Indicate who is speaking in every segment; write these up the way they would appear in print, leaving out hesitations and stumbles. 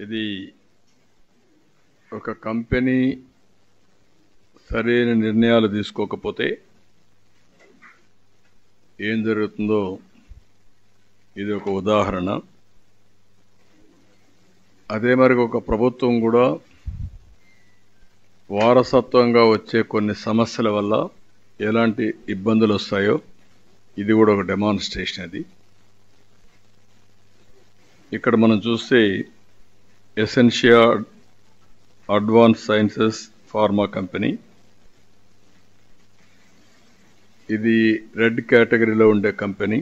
Speaker 1: ఇది ఒక కంపెనీ సరైన నిర్ణయాలు తీసుకోకపోతే ఏం జరుగుతుందో ఇది ఒక ఉదాహరణ. అదే మరి ఒక ప్రభుత్వం కూడా వారసత్వంగా వచ్చే కొన్ని సమస్యల వల్ల ఎలాంటి ఇబ్బందులు వస్తాయో ఇది కూడా ఒక డెమాన్స్ట్రేషన్. అది ఇక్కడ మనం చూస్తే Essentia advance sciences pharma company, ఇది రెడ్ కేటగిరీలో ఉండే కంపెనీ.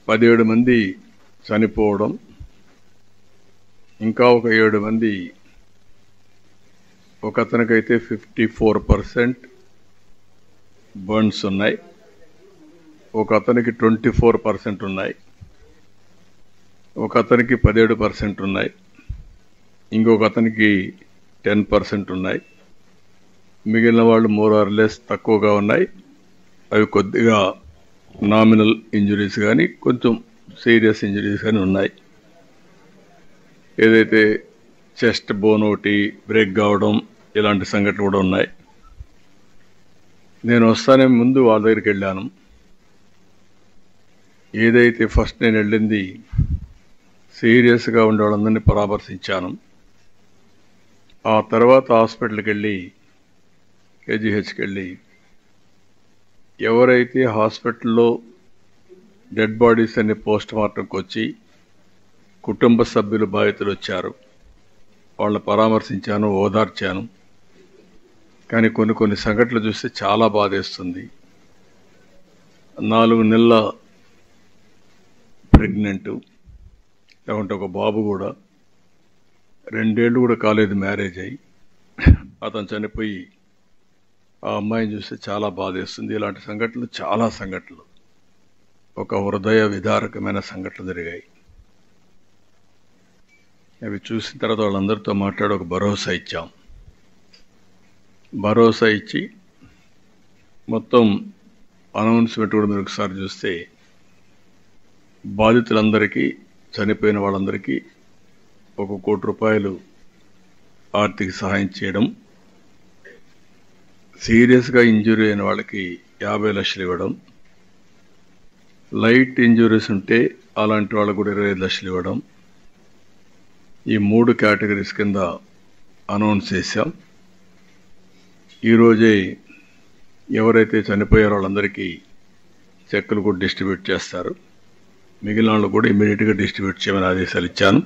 Speaker 1: 17 మంది చనిపోవడం, ఇంకా ఒక 7 మంది, ఒక అతనికైతే 54% బర్న్స్ ఉన్నాయి, ఒక అతనికి 24% ఉన్నాయి, ఒక అతనికి 17% ఉన్నాయి, ఇంకొక అతనికి 10% ఉన్నాయి. మిగిలిన వాళ్ళు మోర్ ఆర్ లెస్ తక్కువగా ఉన్నాయి. అవి కొద్దిగా నామినల్ ఇంజురీస్ కానీ కొంచెం సీరియస్ ఇంజురీస్ కానీ ఉన్నాయి. ఏదైతే చెస్ట్ బోన్ ఒకటి బ్రేక్ కావడం ఇలాంటి సంఘటనలు కూడా ఉన్నాయి. నేను వస్తానే ముందు వాళ్ళ దగ్గరికి వెళ్ళాను. ఏదైతే ఫస్ట్ నేను వెళ్ళింది సీరియస్గా ఉండే వాళ్ళందరినీ పరామర్శించాను. ఆ తర్వాత హాస్పిటల్కి వెళ్ళి కేజీహెచ్కి వెళ్ళి ఎవరైతే హాస్పిటల్లో డెడ్ బాడీస్ అన్ని పోస్ట్ మార్టంకి వచ్చి కుటుంబ సభ్యులు బాధితులు వచ్చారు, వాళ్ళని పరామర్శించాను, ఓదార్చాను. కానీ కొన్ని సంఘటనలు చూస్తే చాలా బాధేస్తుంది. 4 నెలల ప్రెగ్నెంట్, లేకుంటే ఒక బాబు కూడా 2 ఏళ్ళు కూడా కాలేదు మ్యారేజ్ అయ్యి, అతను చనిపోయి ఆ అమ్మాయిని చూస్తే చాలా బాధేస్తుంది. ఇలాంటి సంఘటనలు చాలా సంఘటనలు, ఒక హృదయ విదారకమైన సంఘటనలు జరిగాయి. అవి చూసిన తర్వాత వాళ్ళందరితో మాట్లాడి ఒక భరోసా ఇచ్చాం. భరోసా ఇచ్చి మొత్తం అనౌన్స్మెంట్ కూడా మీరు ఒకసారి చూస్తే బాధితులందరికీ, చనిపోయిన వాళ్ళందరికీ 1 కోటి రూపాయలు ఆర్థిక సహాయం చేయడం, సీరియస్గా ఇంజురీ అయిన వాళ్ళకి 50 లక్షలు ఇవ్వడం, లైట్ ఇంజురీస్ ఉంటే అలాంటి వాళ్ళకు కూడా 25 లక్షలు ఇవ్వడం, ఈ 3 కేటగిరీస్ కింద అనౌన్స్ చేశాం. ఈరోజే ఎవరైతే చనిపోయారో వాళ్ళందరికీ చెక్కులు కూడా డిస్ట్రిబ్యూట్ చేస్తారు. మిగిలిన వాళ్ళు కూడా ఇమీడియట్గా డిస్ట్రిబ్యూట్ చేయమని ఆదేశాలు ఇచ్చాను.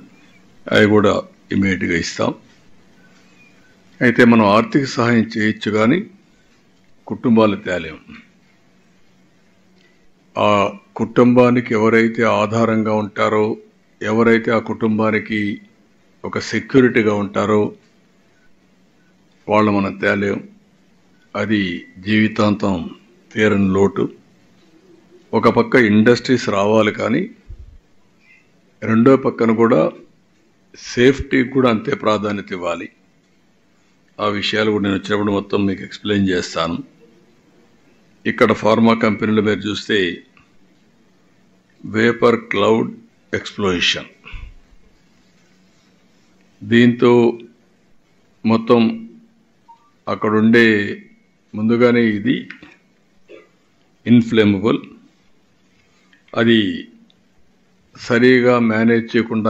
Speaker 1: అవి కూడా ఇమీడియట్గా ఇస్తాం. అయితే మనం ఆర్థిక సహాయం చేయొచ్చు కానీ కుటుంబాలు తేలేం. ఆ కుటుంబానికి ఎవరైతే ఆధారంగా ఉంటారో, ఎవరైతే ఆ కుటుంబానికి ఒక సెక్యూరిటీగా ఉంటారో వాళ్ళు మనం తేలేం. అది జీవితాంతం తీరని లోటు. ఒక పక్క ఇండస్ట్రీస్ రావాలి, కానీ రెండో పక్కన కూడా సేఫ్టీకి కూడా అంతే ప్రాధాన్యత ఇవ్వాలి. ఆ విషయాలు కూడా నేను వచ్చినప్పుడు మొత్తం మీకు ఎక్స్ప్లెయిన్ చేస్తాను. ఇక్కడ ఫార్మా కంపెనీలు మీరు చూస్తే వేపర్ క్లౌడ్ ఎక్స్ప్లోషన్, దీంతో మొత్తం అక్కడుండే ముందుగానే ఇది ఇన్ఫ్లేమబుల్, అది సరిగా మేనేజ్ చేయకుండా